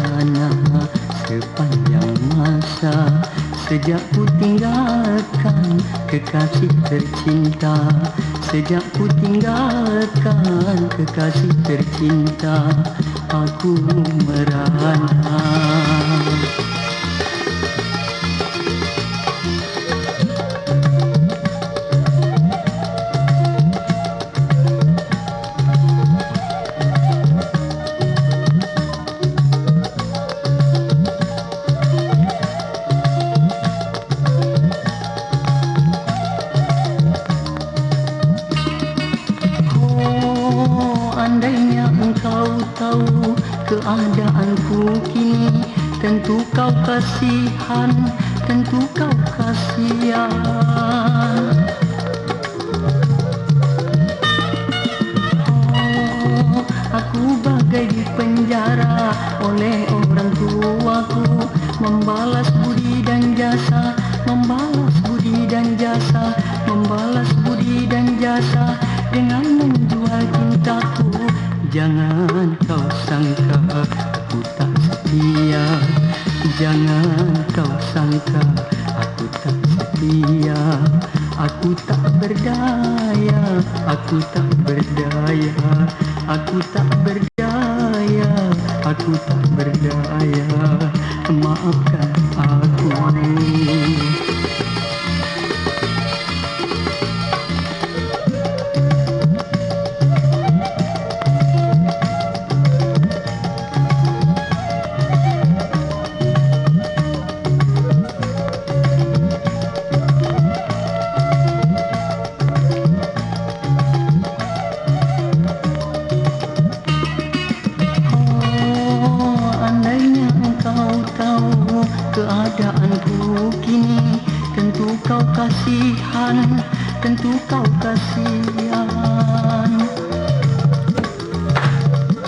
merana sepanjang masa. Sejak ku tinggalkan kekasih tercinta, sejak ku tinggalkan kekasih tercinta, aku merana. Andainya engkau tahu keadaanku kini, tentu kau kasihan, tentu kau kasihan. Oh, aku bagai di penjara oleh orang tuaku, membalas budi dan jasa, membalas budi dan jasa, membalas budi dan jasa dengan menjual cintaku. Jangan kau sangka aku tak setia, jangan kau sangka aku tak setia. Aku tak berdaya, aku tak berdaya, aku tak berdaya, aku tak berdaya. Maafkan aku. Keadaanku kini, tentu kau kasihan, tentu kau kasihan.